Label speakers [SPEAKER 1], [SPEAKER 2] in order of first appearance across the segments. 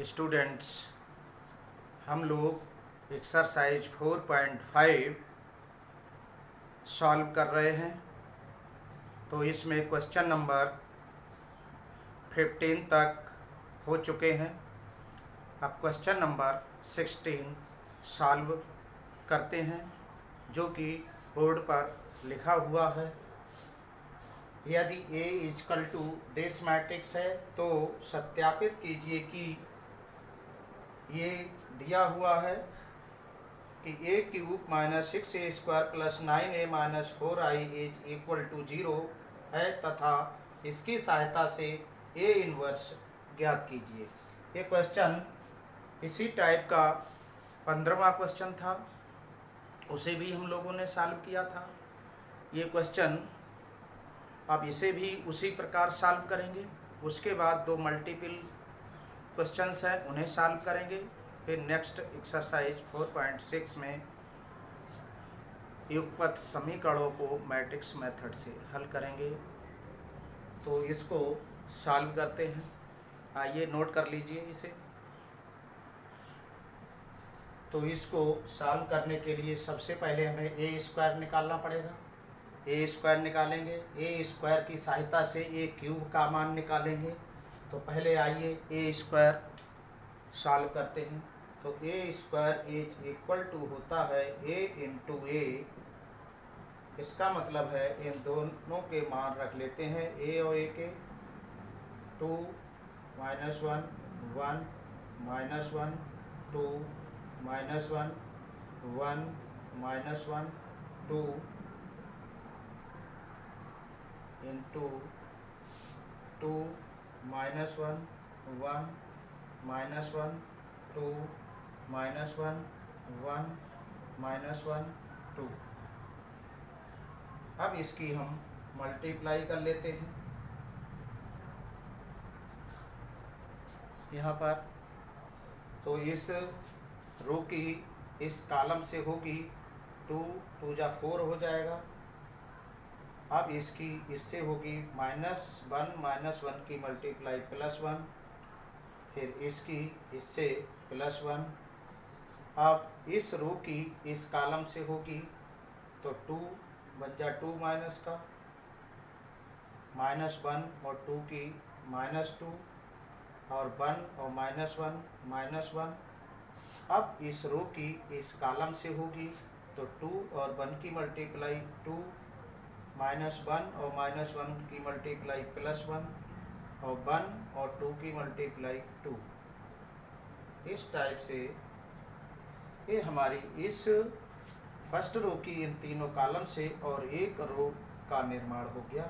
[SPEAKER 1] Students, हम लोग exercise 4.5 solve कर रहे हैं। तो इसमें क्वेश्चन नंबर 15 तक हो चुके हैं। अब क्वेश्चन नंबर 16 सॉल्व करते हैं, जो कि बोर्ड पर लिखा हुआ है। यदि A is equal to this matrix है तो सत्यापित कीजिए कि ये दिया हुआ है कि a cube minus 6a² plus 9a minus 4i is equal to 0 है तथा इसकी सहायता से a इनवर्स ज्ञात कीजिए। ये क्वेश्चन इसी टाइप का 15वां क्वेश्चन था, उसे भी हम लोगों ने सॉल्व किया था। ये क्वेश्चन अब इसे भी उसी प्रकार सॉल्व करेंगे। उसके बाद दो मल्टीपल क्वेश्चंस हैं, उन्हें सॉल्व करेंगे। फिर नेक्स्ट एक्सरसाइज 4.6 में युगपत समीकरणों को मैट्रिक्स मेथड से हल करेंगे। तो इसको सॉल्व करते हैं। आइए नोट कर लीजिए इसे। तो इसको सॉल्व करने के लिए सबसे पहले हमें ए स्क्वायर निकालना पड़ेगा। ए स्क्वायर निकालेंगे, ए स्क्वायर की सहायता से ए क्यूब का मान निकालेंगे। तो पहले आइए ए स्क्वायर सॉल्व करते हैं। तो ए स्क्वायर इज इक्वल टू होता है ए इंटू ए। इसका मतलब है इन दोनों के मान रख लेते हैं, ए और ए के। 2 minus 1 1 minus 1 2 minus 1 1 minus 1 2 into 2 minus 1 1 minus 1 2 minus 1 1 minus 1 2। अब इसकी हम मल्टीप्लाई कर लेते हैं यहाँ पर। तो इस रो की इस कॉलम से होगी 2 2 जा 4 हो जाएगा। अब इसकी इससे होगी -1 -1 की मल्टीप्लाई +1, फिर इसकी इससे +1। अब इस रो की इस कॉलम से होगी तो 2 बच जा 2 माइनस का, -1 और 2 की -2 और 1 और -1 -1। अब इस रो की इस कॉलम से होगी तो 2 और 1 की मल्टीप्लाई 2 -1 और -1 की मल्टीप्लाई +1 और 1 और 2 की मल्टीप्लाई 2। इस टाइप से ये हमारी इस फर्स्ट रो की इन तीनों कॉलम से और एक रो का निर्माण हो गया।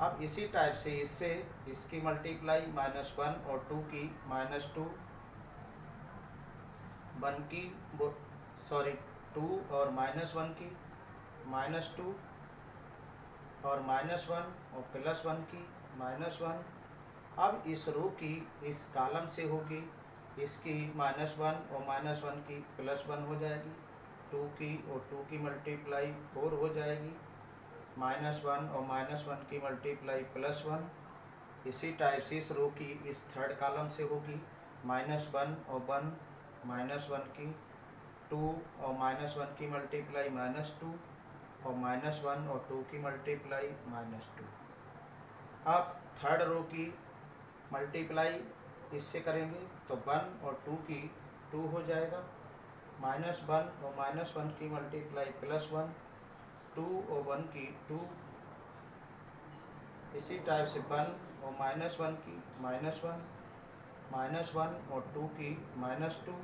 [SPEAKER 1] अब इसी टाइप से इससे इसकी मल्टीप्लाई -1 और 2 की -2 1 की 2 और -1 की -2 और -1 और +1 की -1। अब इस रो की इस कॉलम से होगी इसकी -1 और -1 की +1 हो जाएगी, 2 की और 2 की मल्टीप्लाई 4 हो जाएगी, -1 और -1 की मल्टीप्लाई +1। इसी टाइप से इस रो की इस थर्ड कॉलम से होगी -1 और 1 -1 की 2 और -1 की मल्टीप्लाई -2 और -1 और 2 की मल्टीप्लाई -2। अब थर्ड रो की मल्टीप्लाई इससे करेंगे तो 1 और 2 की 2 हो जाएगा, -1 और -1 की मल्टीप्लाई +1 2 और 1 की 2। इसी टाइप से 1 और -1 की -1 -1 और 2 की -2।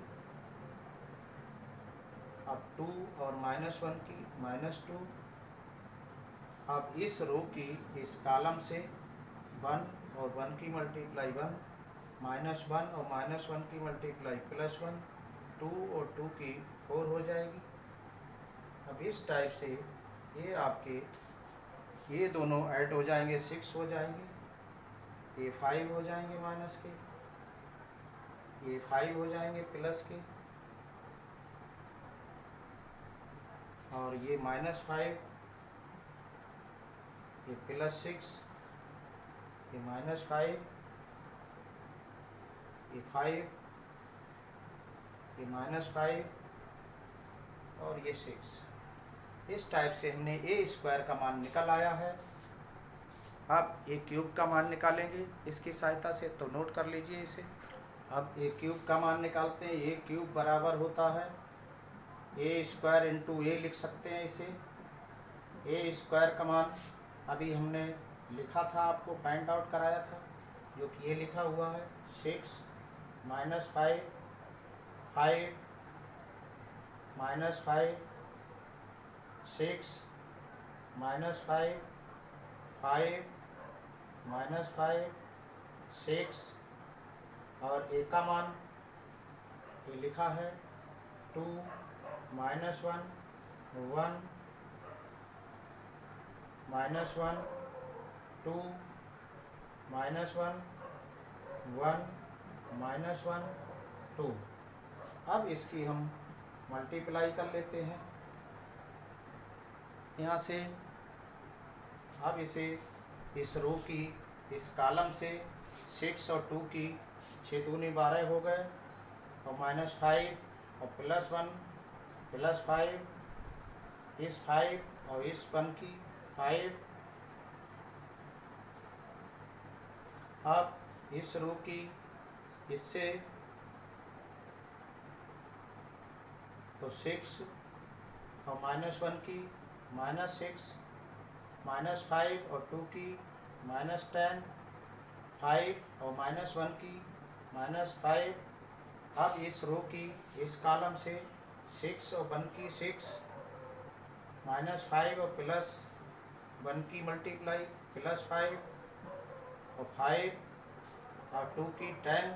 [SPEAKER 1] अब 2 और -1 की -2। अब इस रो की इस कॉलम से 1 और 1 की मल्टीप्लाई 1 -1 और -1 की मल्टीप्लाई +1 2 और 2 की 4 हो जाएगी। अब इस टाइप से ये आपके ये दोनों ऐड हो जाएंगे, 6 हो जाएंगे, ये 5 हो जाएंगे माइनस के, ये 5 हो जाएंगे प्लस के, और ये -5, ये +6, ये -5, ये 5, ये -5 और ये 6। इस टाइप से हमने ए स्क्वायर का मान निकल आया है। अब ए क्यूब का मान निकालेंगे इसकी सहायता से, तो नोट कर लीजिए इसे। अब ए क्यूब का मान निकालते हैं। ए क्यूब बराबर होता है ए स्क्वायर इंटू ए, लिख सकते हैं इसे। ए स्क्वायर का मान अभी हमने लिखा था, आपको फाइंड आउट कराया था, जो कि ये लिखा हुआ है 6 -5 5 -5 6 -5 5 -5 6 और ए का मान ये लिखा है 2 -1 1 -1 2 -1 1 -1 2। अब इसकी हम मल्टीप्लाई कर लेते हैं यहाँ से। अब इसे इस रो की इस कॉलम से 6 और 2 की 6 दूनी 12 हो गए, और -5 और +1 +5, इस 5 और इस 1 की 5। अब इस रो की इससे तो 6 और -1 की -6, -5 और 2 की -10, 5 और -1 की -5। अब इस रो की इस कॉलम से 6 और 1 की 6, -5 और +1 की मल्टीप्लाई +5 और 5 और 2 की 10।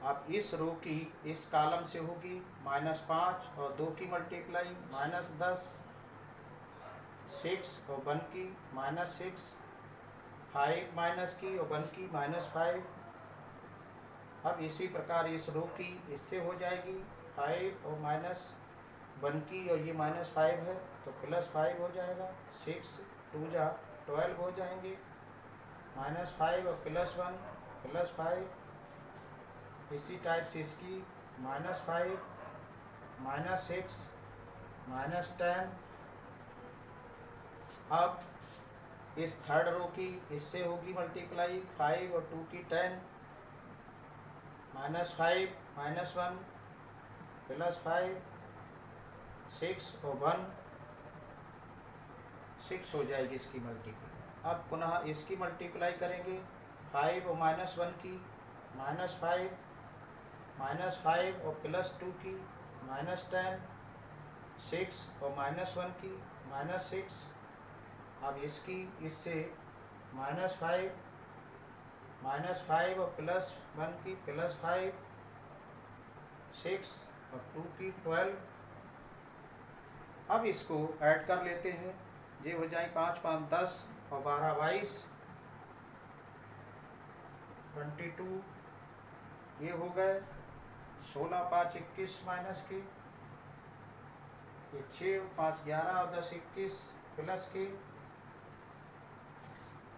[SPEAKER 1] अब इस रो की इस कॉलम से होगी -5 और 2 की मल्टीप्लाई -10, 6 और 1 की -6, 5 माइनस की और 1 की -5। अब इसी प्रकार इस रो की इससे हो जाएगी 5 और -1 की, और ये -5 है तो +5 हो जाएगा। 6 2 जा 12 हो जाएंगे, -5 और +1 +5। इसी टाइप से इसकी -5 -6 -10। अब इस थर्ड रो की इससे होगी मल्टीप्लाई 5 और 2 की 10, -5 -1 +5, 6 और 1 6 हो जाएगी इसकी मल्टीप्लाई। अब पुनः इसकी मल्टीप्लाई करेंगे 5 और -1 की -5, -5 और +2 की -10, 6 और -1 की -6। अब इसकी इससे -5 और +1 की +5, 6 और 2 की 12। अब इसको ऐड कर लेते हैं, ये हो जाए 5 5 10 और 12 22 22, ये हो गए 16 5 21 माइनस के, ये 6 5 11 और 10 21 प्लस के।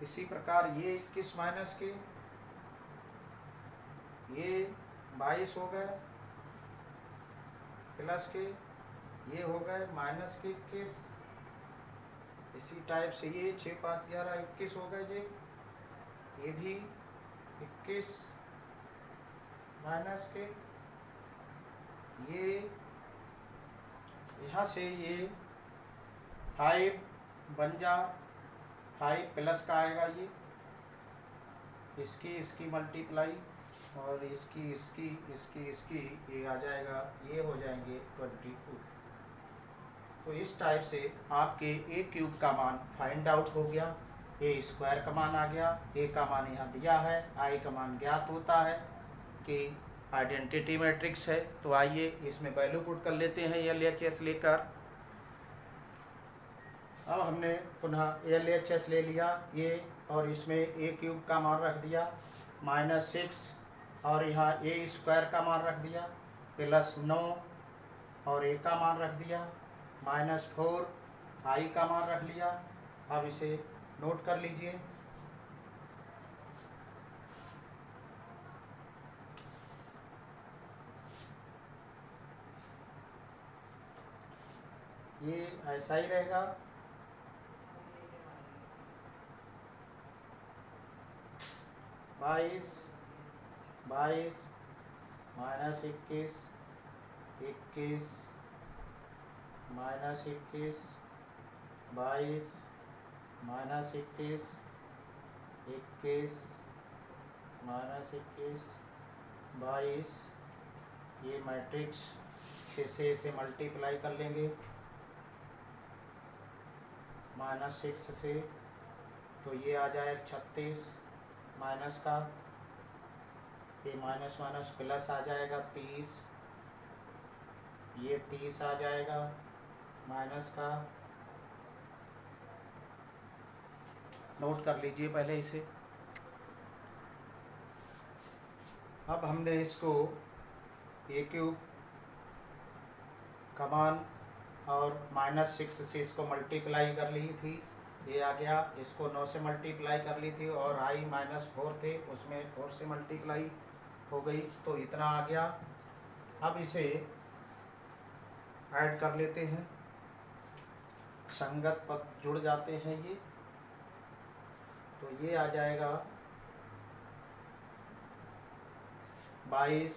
[SPEAKER 1] इसी प्रकार ये 21 माइनस के, ये 22 हो गए प्लस के, ये हो गए माइनस के 21। इसी टाइप से ये 6 5 11 21 हो गए जी, ये भी 21 माइनस के, ये यहाँ से ये 5 बन जा 5 प्लस का आएगा, ये इसकी मल्टीप्लाई और इसकी ये आ जाएगा, ये हो जाएंगे 22। तो इस टाइप से आपके ए क्यूब का मान फाइंड आउट हो गया, ए स्क्वायर का मान आ गया, ए का मान यहाँ दिया है, आई का मान ज्ञात होता है कि आइडेंटिटी मैट्रिक्स है। तो आइए इसमें वैल्यू पुट कर लेते हैं LHS लेकर। अब हमने पुनः LHS ले लिया ये, और इसमें ए क्यूब का मान रख दिया -6, और यहाँ ए स्क्वायर का मान रख दिया +9, और ए का मान रख दिया -4, आई का मान रख लिया। अब इसे नोट कर लीजिए। ये ऐसा ही रहेगा। बाईस माइनस 21, 21 माइनस 21, 22 माइनस 21, 21 माइनस 21, 22। ये मैट्रिक्स 6 से इसे मल्टीप्लाई कर लेंगे -6 से, तो ये आ जाएगा 36 माइनस का, ये माइनस माइनस प्लस आ जाएगा 30, ये 30 आ जाएगा माइनस का। नोट कर लीजिए पहले इसे। अब हमने इसको ए क्यूब कमान और -6 से इसको मल्टीप्लाई कर ली थी, ये आ गया। इसको 9 से मल्टीप्लाई कर ली थी और i -4 थे, उसमें 4 से मल्टीप्लाई हो गई, तो इतना आ गया। अब इसे ऐड कर लेते हैं, संगत पद जुड़ जाते हैं ये, तो ये आ जाएगा 22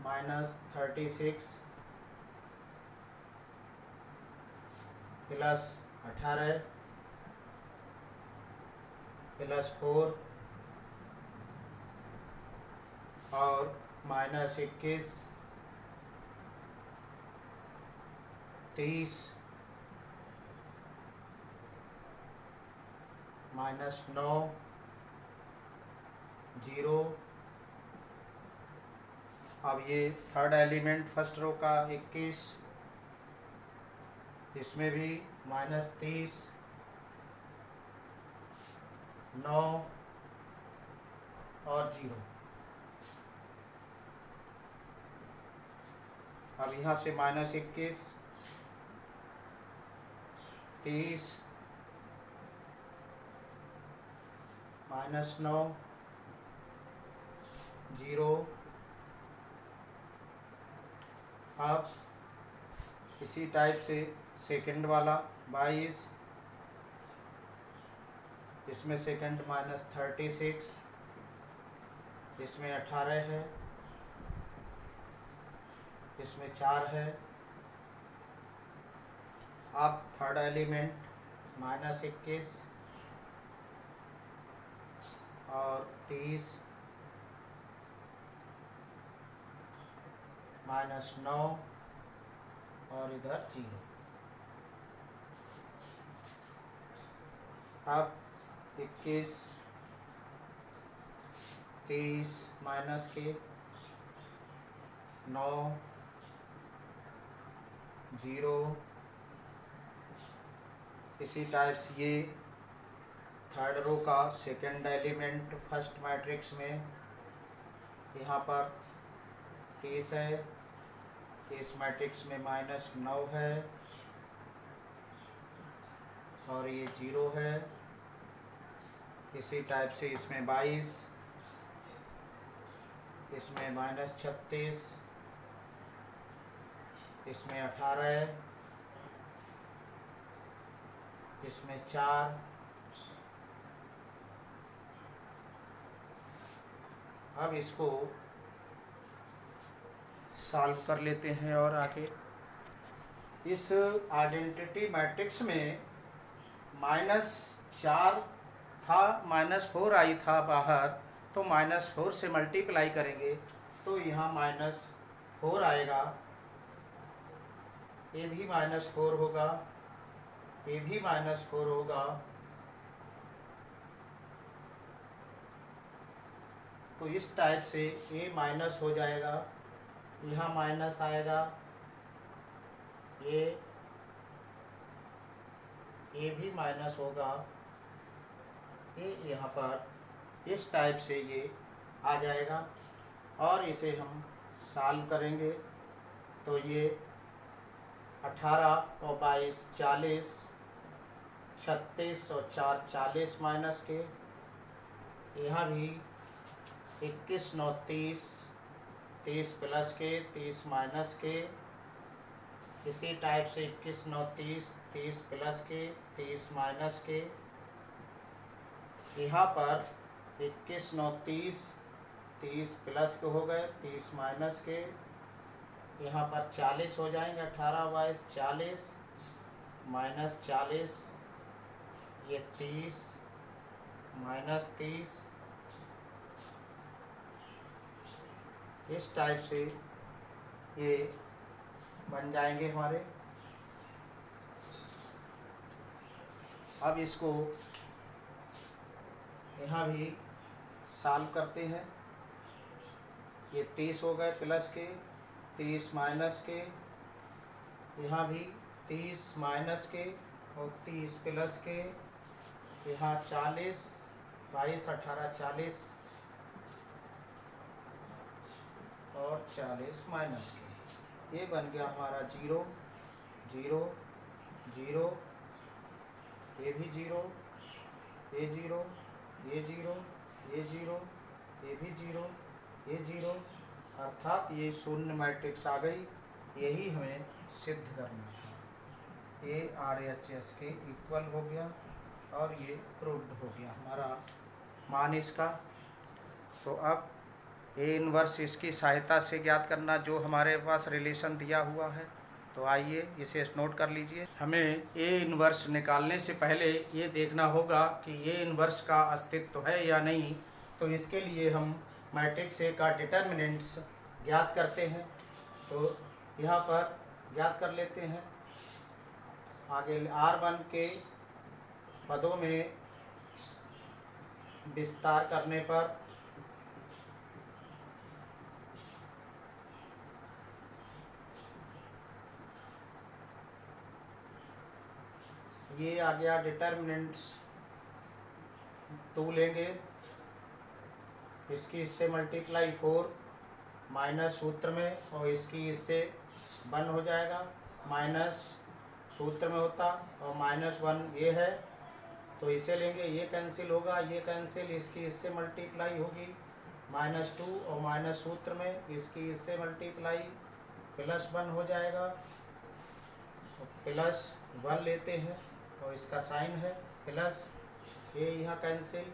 [SPEAKER 1] माइनस 36 प्लस 18 प्लस 4 और -21, 30 -9 0। अब ये थर्ड एलिमेंट फर्स्ट रो का 21, इसमें भी -30 9 और 0। अब यहाँ से -21 30 -9 0। अब इसी टाइप से सेकंड वाला 22, इसमें सेकंड -36, इसमें 18 है, इसमें 4 है। अब थर्ड एलिमेंट -21 और 30 -9 और इधर 0। अब 21 30 माइनस के 9 0। इसी टाइप से ये थर्ड रो का सेकंड एलिमेंट फर्स्ट मैट्रिक्स में यहाँ पर 30 है, इस मैट्रिक्स में -9 है और ये 0 है। इसी टाइप से इसमें 22, इसमें -36, इसमें 18, इसमें 4। अब इसको सॉल्व कर लेते हैं और आगे इस आइडेंटिटी मैट्रिक्स में -4 था, -4 आई था बाहर, तो -4 से मल्टीप्लाई करेंगे तो यहाँ -4 आएगा, ये भी -4 होगा, ये भी -4 होगा, तो इस टाइप से ये माइनस हो जाएगा, यहाँ माइनस आएगा, ये भी माइनस होगा, ये यहाँ पर इस टाइप से ये आ जाएगा। और इसे हम सॉल्व करेंगे तो ये 18 और 22 40, 36 और 4 40 माइनस के, यहाँ भी 21 9 30, 30 प्लस के 30 माइनस के, इसी टाइप से 21 9 30, 30 प्लस के, 30 माइनस के, यहाँ पर 21 9 30, 30 प्लस के हो गए, 30 माइनस के, यहाँ पर 40 हो जाएंगे, 18 22 40 माइनस 40, ये 30 माइनस 30, इस टाइप से ये बन जाएंगे हमारे। अब इसको यहाँ भी सॉल्व करते हैं। ये 30 हो गए प्लस के, 30 माइनस के, यहाँ भी 30 माइनस के और 30 प्लस के, यहाँ 40 22 18 40 और 40 माइनस के। ये बन गया हमारा 0 0 0, ये भी 0, ये 0, ये 0, ये 0, ये भी 0, ये 0, अर्थात ये शून्य मैट्रिक्स आ गई। यही हमें सिद्ध करना था। ये RHS के इक्वल हो गया और ये प्रूव्ड हो गया हमारा मान इसका। तो अब ए इनवर्स इसकी सहायता से ज्ञात करना, जो हमारे पास रिलेशन दिया हुआ है। तो आइए इसे नोट कर लीजिए। हमें ए इनवर्स निकालने से पहले ये देखना होगा कि ए इनवर्स का अस्तित्व है या नहीं। तो इसके लिए हम मैट्रिक्स ए का डिटर्मिनेंट्स ज्ञात करते हैं। तो यहाँ पर ज्ञात कर लेते हैं। आगे R1 के पदों में विस्तार करने पर ये आ गया डिटर्मिनेंट्स 2 लेंगे, इसकी इससे मल्टीप्लाई 4 माइनस सूत्र में, और इसकी इससे 1 हो जाएगा, माइनस सूत्र में होता और -1 ये है तो इसे लेंगे, ये कैंसिल होगा, ये कैंसिल, इसकी इससे मल्टीप्लाई होगी -2 और माइनस सूत्र में, इसकी इससे मल्टीप्लाई +1 हो जाएगा, +1 लेते हैं और इसका साइन है प्लस, ये यहाँ कैंसिल,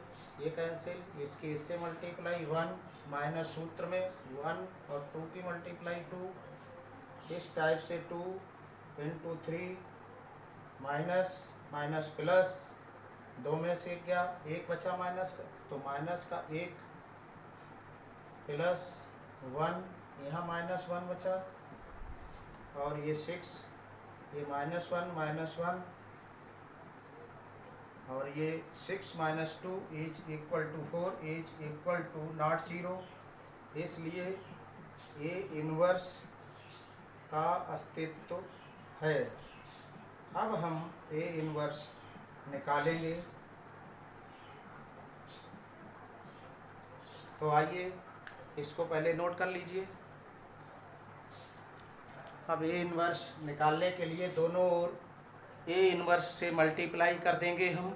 [SPEAKER 1] ये कैंसिल, इसकी इससे मल्टीप्लाई 1 माइनस सूत्र में 1 और 2 की मल्टीप्लाई 2, इस टाइप से 2 × 3 माइनस माइनस प्लस, 2 में से क्या 1 बचा माइनस का, तो माइनस का 1 +1, यहाँ -1 बचा, और ये 6, ये -1 और ये 6 - 2 = 4 = not 0, इसलिए ये इनवर्स का अस्तित्व है। अब हम ए इनवर्स निकालेंगे। तो आइए इसको पहले नोट कर लीजिए। अब ए इनवर्स निकालने के लिए दोनों ओर ए इनवर्स से मल्टीप्लाई कर देंगे हम,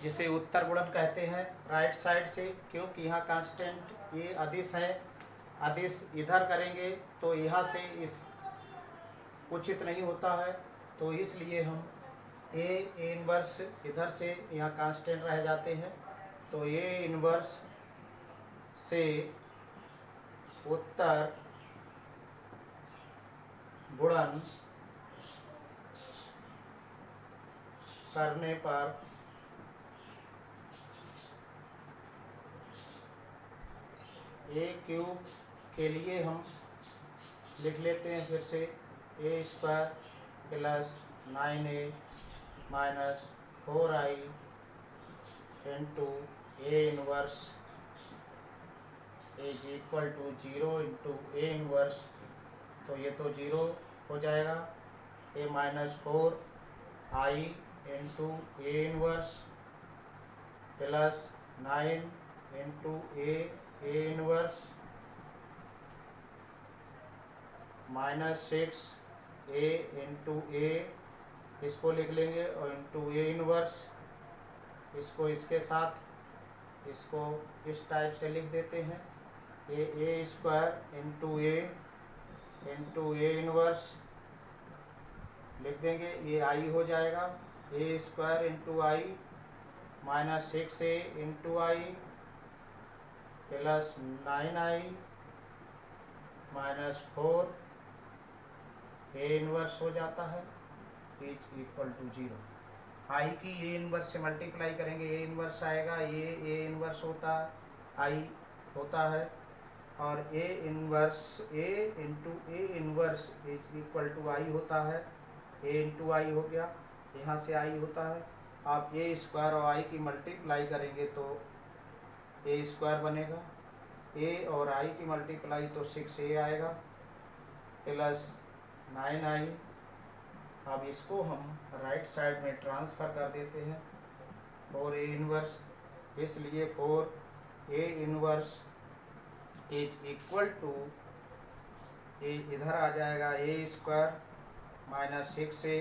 [SPEAKER 1] जिसे उत्तर गुणन कहते हैं राइट साइड से, क्योंकि यहाँ कांस्टेंट ये अदिश है, अदिश इधर करेंगे तो यहाँ से इस उचित नहीं होता है, तो इसलिए हम ए इनवर्स इधर से यहाँ कांस्टेंट रह जाते हैं, तो ए इनवर्स से उत्तर गुणन करने पर A³ के लिए हम लिख लेते हैं फिर से A² + 9A - 4I × A inverse = 0 × A inverse, तो ये तो 0 हो जाएगा, A - 4I × A inverse + 9 × A inverse -6A × A, इसको लिख लेंगे, और × A इनवर्स, इसको इसके साथ इसको इस टाइप से लिख देते हैं, A² × A इनवर्स लिख देंगे, ये आई हो जाएगा A square into I minus 6a into I plus 9i minus 4 A inverse हो जाता है इज इक्वल टू 0। आई की ए इनवर्स से मल्टीप्लाई करेंगे, ए इनवर्स आएगा, ये ए इनवर्स होता आई होता है, और A inverse A into A inverse is equal to I होता है, ए इंटू आई हो गया, यहाँ से आई होता है। आप ए स्क्वायर और आई की मल्टीप्लाई करेंगे तो ए स्क्वायर बनेगा, ए और आई की मल्टीप्लाई तो 6a आएगा प्लस 9i। अब इसको हम राइट साइड में ट्रांसफ़र कर देते हैं 4a इनवर्स, इसलिए 4a inverse is equal to A इधर आ जाएगा A square minus 6a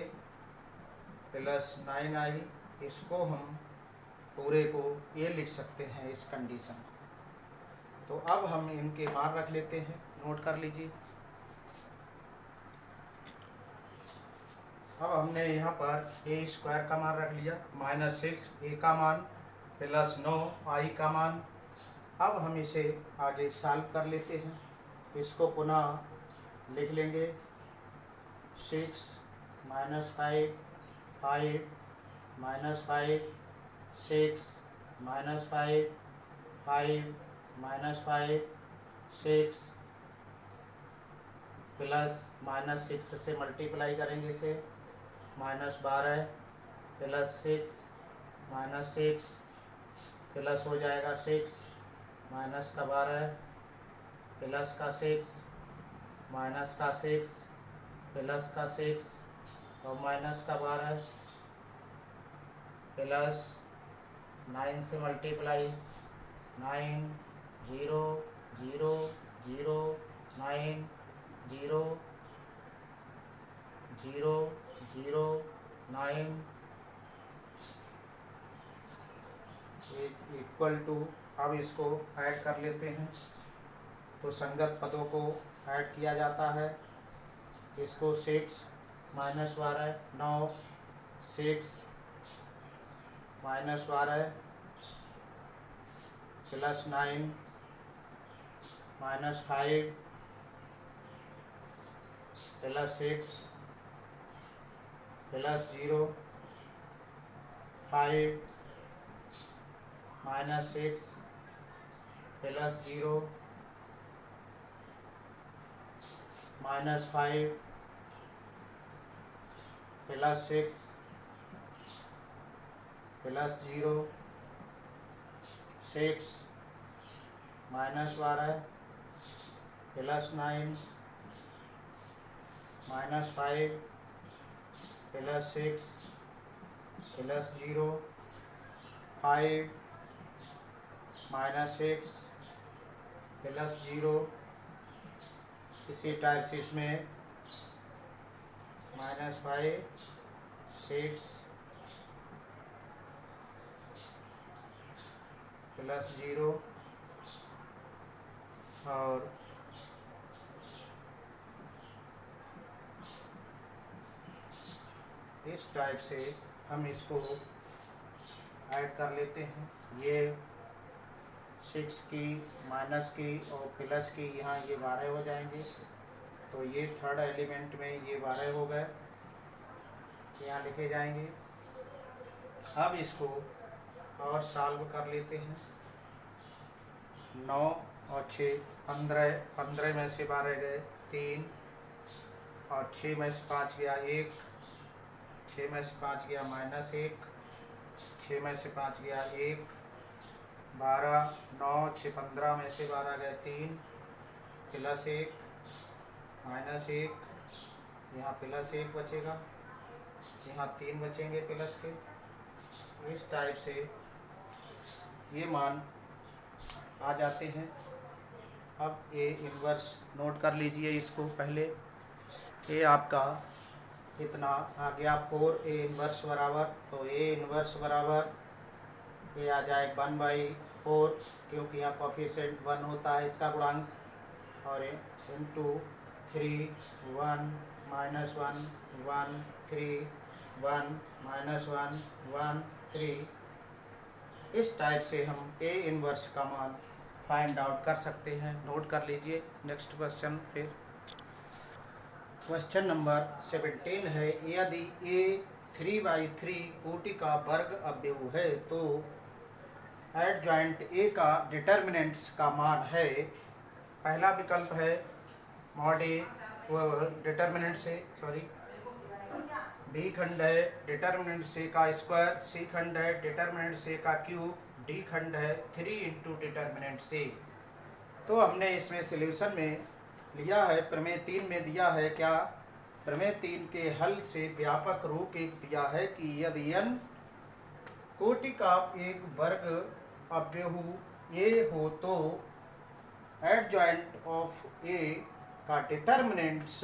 [SPEAKER 1] plus 9i। इसको हम पूरे को ये लिख सकते हैं इस कंडीशन को। तो अब हम इनके मान रख लेते हैं, नोट कर लीजिए। अब हमने यहाँ पर ए स्क्वायर का मान रख लिया, माइनस 6 ए का मान प्लस 9 आई का मान। अब हम इसे आगे सॉल्व कर लेते हैं, इसको पुनः लिख लेंगे 6 minus 5 5 minus 5 6 minus 5 5 minus 5 6 plus minus 6 से मल्टीप्लाई करेंगे इसे, माइनस 12 प्लस 6 माइनस 6 प्लस हो जाएगा 6 माइनस का 12 प्लस का 6 माइनस का 6 प्लस का 6 और माइनस का 12 प्लस 9 से मल्टीप्लाई 9 0 0 0 9 0 0 0 9 इक्वल टू। अब इसको ऐड कर लेते हैं, तो संगत पदों को ऐड किया जाता है। इसको 6 minus 12 9 6 minus 12 plus 9 minus 5 plus 6 plus 0 5 minus 6 plus 0 minus 5 plus 6 plus 0 6 minus 12 plus 9 minus 5 plus 6 plus 0 5 minus 6 plus 0। इसी टाइप से इसमें माइनस 5 6 प्लस 0 और इस टाइप से हम इसको ऐड कर लेते हैं। ये 6 की माइनस की और प्लस की यहाँ ये 12 हो जाएंगे, तो ये थर्ड एलिमेंट में ये 12 हो गए, यहाँ लिखे जाएंगे। अब इसको और सॉल्व कर लेते हैं। 9 और 6 15, 15 में से 12 गए 3 और 6 में से 5 गया 1, 6 में से 5 गया माइनस 1, 6 में से 5 गया 1, 12 9 6 15 में से 12 गए 3 प्लस 1 माइनस 1, यहाँ प्लस 1 बचेगा, यहाँ 3 बचेंगे प्लस के। इस टाइप से ये मान आ जाते हैं। अब ए इन्वर्स नोट कर लीजिए इसको पहले। ये आपका कितना आ गया 4 ए इन्वर्स बराबर, तो ए इन्वर्स बराबर ये आ जाए 1/4, क्योंकि यहाँ कोफिशिएंट 1 होता है इसका गुणांक, और इंटू 3 1 -1 1 3 1 -1 1 3। इस टाइप से हम ए इनवर्स का मान फाइंड आउट कर सकते हैं। नोट कर लीजिए। नेक्स्ट क्वेश्चन फिर क्वेश्चन नंबर 17 है, यदि ए 3/3 कोटि का वर्ग अवयव है तो एडजॉइंट ए का डिटर्मिनेंट्स का मान है। पहला विकल्प है मॉड ए वो डिटर्मिनेंट से बी खंड है डिटर्मिनेंट से का स्क्वायर, सी खंड है डिटर्मिनेंट से का क्यूब, डी खंड है 3 इंटू डिटर्मिनेंट से। तो हमने इसमें सॉल्यूशन में लिया है, प्रमेय 3 में दिया है क्या, प्रमेय 3 के हल से व्यापक रूप एक दिया है कि यदि n कोटि का एक वर्ग अवयव ए हो तो एडजॉइंट ऑफ ए का determinants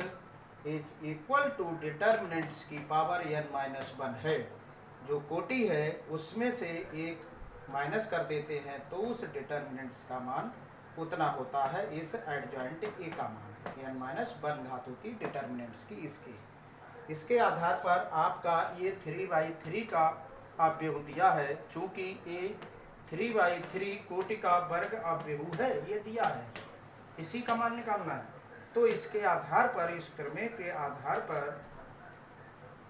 [SPEAKER 1] is equal to determinants की पावर n-1 है। जो कोटि है उसमें से एक माइनस कर देते हैं तो उस डिटर्मिनेंट्स का मान उतना होता है इस एडजॉइंट ए का मान n-1 घात होती डिटर्मिनेंट्स की। इसके आधार पर आपका ये 3/3 का अवयव दिया है। चूंकि ए 3/3 कोटि का वर्ग अवयव है ये दिया है, इसी का मान निकालना है। तो इसके आधार पर, इस प्रमेय के आधार पर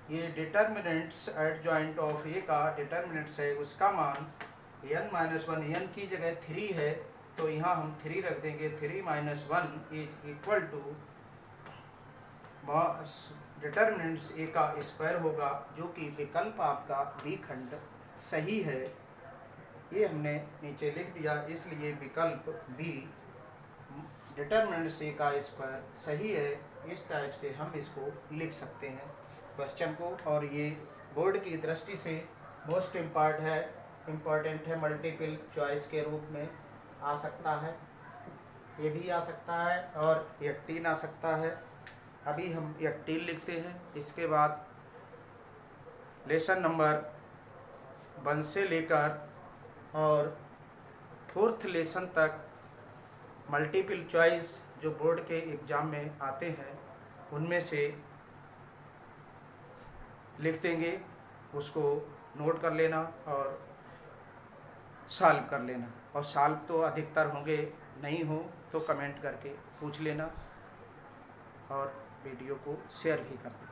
[SPEAKER 1] ये डिटर्मिनेंट्स एडजॉइंट ऑफ ए का डिटर्मिनेंट्स है उसका मान n-1, n की जगह 3 है तो यहाँ हम 3 रख देंगे। 3 - 1 इज इक्वल टू डिटर्मिनेंट्स ए का स्क्वायर होगा, जो कि विकल्प आपका बी खंड सही है। ये हमने नीचे लिख दिया, इसलिए विकल्प बी डिटर्मिनेंट्स ए का स्क्वायर सही है। इस टाइप से हम इसको लिख सकते हैं क्वेश्चन को। और ये बोर्ड की दृष्टि से मोस्ट इम्पॉर्टेंट है, मल्टीपल चॉइस के रूप में आ सकता है, ये भी आ सकता है और 18 आ सकता है। अभी हम 18 लिखते हैं। इसके बाद लेसन नंबर 1 से लेकर और 4th लेसन तक मल्टीपल चॉइस जो बोर्ड के एग्ज़ाम में आते हैं उनमें से लिख देंगे, उसको नोट कर लेना और सॉल्व कर लेना। और सॉल्व तो अधिकतर होंगे, नहीं हो तो कमेंट करके पूछ लेना और वीडियो को शेयर भी कर देना।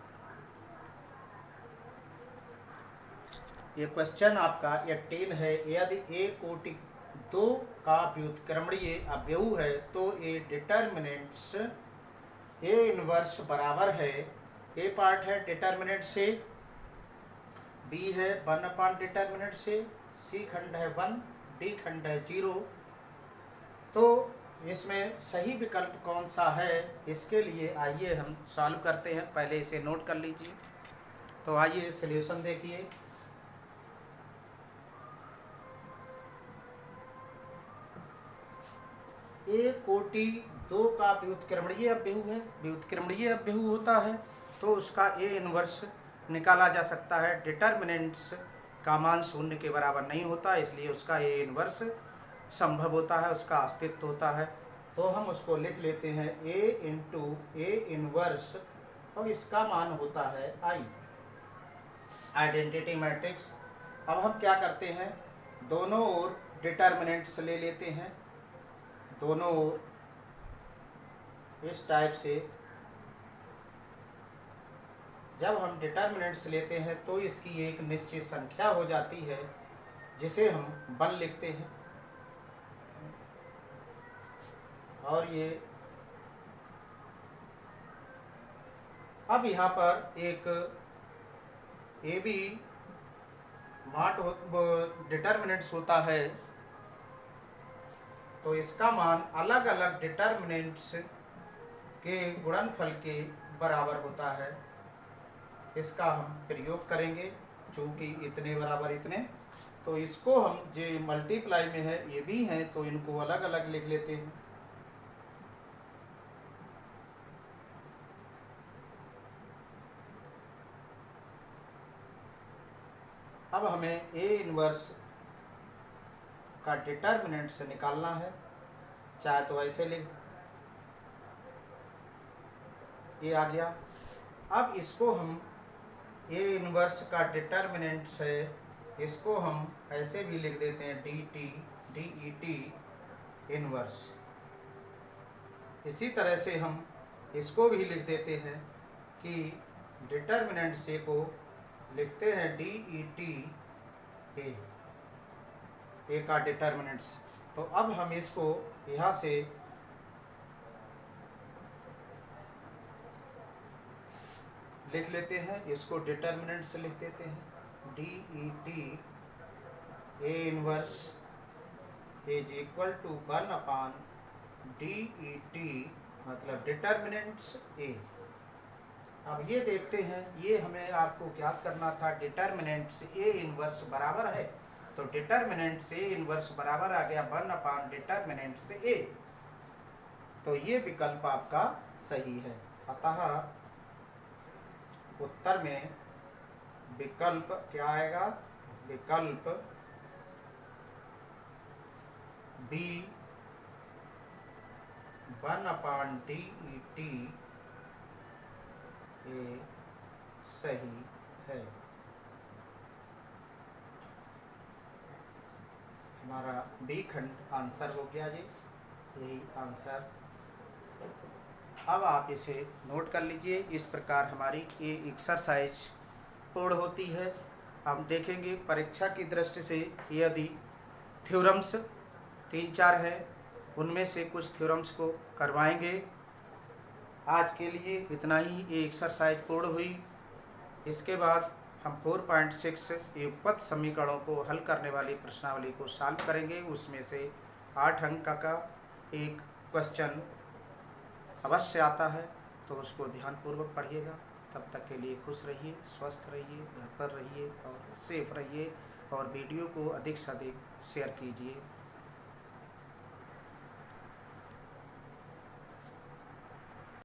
[SPEAKER 1] ये क्वेश्चन आपका 18 है, यदि ए कोटि 2 का व्युत्क्रमणीय अवयव है तो ए डिटर्मिनेंट्स ए इनवर्स बराबर है। ए पार्ट है डिटर्मिनेंट से, बी है 1 डिटर्मिनेंट से, सी खंड है 1, डी खंड है 0। तो इसमें सही विकल्प कौन सा है, इसके लिए आइए हम सॉल्व करते हैं। पहले इसे नोट कर लीजिए। तो आइए सॉल्यूशन देखिए। ए कोटि 2 का व्युत्क्रमणीय अवयव है, व्युत्क्रमणीय अवयव होता है तो उसका ए इनवर्स निकाला जा सकता है। डिटर्मिनेंट्स का मान 0 के बराबर नहीं होता, इसलिए उसका ए इनवर्स संभव होता है, उसका अस्तित्व होता है। तो हम उसको लिख लेते हैं ए इंटू ए इनवर्स और इसका मान होता है आई, आइडेंटिटी मैट्रिक्स। अब हम क्या करते हैं, दोनों ओर डिटर्मिनेंट्स ले लेते हैं, दोनों ओर इस टाइप से। जब हम डिटर्मिनेंट्स लेते हैं तो इसकी एक निश्चित संख्या हो जाती है जिसे हम 1 लिखते हैं। और ये अब यहाँ पर एक ए बी माट डिटर्मिनेंट्स होता है तो इसका मान अलग अलग डिटर्मिनेंट्स के गुणनफल के बराबर होता है। इसका हम प्रयोग करेंगे, चूँकि इतने बराबर इतने, तो इसको हम जो मल्टीप्लाई में है ये भी हैं तो इनको अलग अलग लिख लेते हैं। अब हमें ए इनवर्स का डिटर्मिनेंट से निकालना है, चाहे तो ऐसे लिख, ये आ गया अब इसको हम ए इनवर्स का डिटर्मिनेंट्स है, इसको हम ऐसे भी लिख देते हैं डी ई टी इनवर्स। इसी तरह से हम इसको भी लिख देते हैं कि डिटर्मिनेंट से को लिखते हैं डी ई टी ए का डिटर्मिनेंट्स। तो अब हम इसको यहाँ से लिख लेते हैं, इसको डिटर्मिनेंट से लिख देते हैं D E T A inverse is equal to 1 D E T मतलब डिटर्मिनेंट्स ए। अब ये देखते हैं, ये हमें आपको ज्ञात करना था डिटर्मिनेंट्स ए इनवर्स बराबर है, तो डिटर्मिनेंट्स ए इनवर्स बराबर आ गया 1 डिटर्मिनेंट्स ए। तो ये विकल्प आपका सही है। अतः उत्तर में विकल्प क्या आएगा? विकल्प B 1 D E T A सही है। हमारा बी खंड आंसर हो गया जी, यही आंसर। अब आप इसे नोट कर लीजिए। इस प्रकार हमारी ये एक्सरसाइज पूर्ण होती है। हम देखेंगे परीक्षा की दृष्टि से यदि थ्योरम्स 3-4 हैं, उनमें से कुछ थ्योरम्स को करवाएंगे। आज के लिए इतना ही, ये एक्सरसाइज पूर्ण हुई। इसके बाद हम 4.6 युगपत समीकरणों को हल करने वाली प्रश्नावली को सॉल्व करेंगे। उसमें से 8 अंक का एक क्वेश्चन अवश्य आता है, तो उसको ध्यानपूर्वक पढ़िएगा। तब तक के लिए खुश रहिए, स्वस्थ रहिए, घर पर रहिए और सेफ रहिए, और वीडियो को अधिक से अधिक शेयर कीजिए।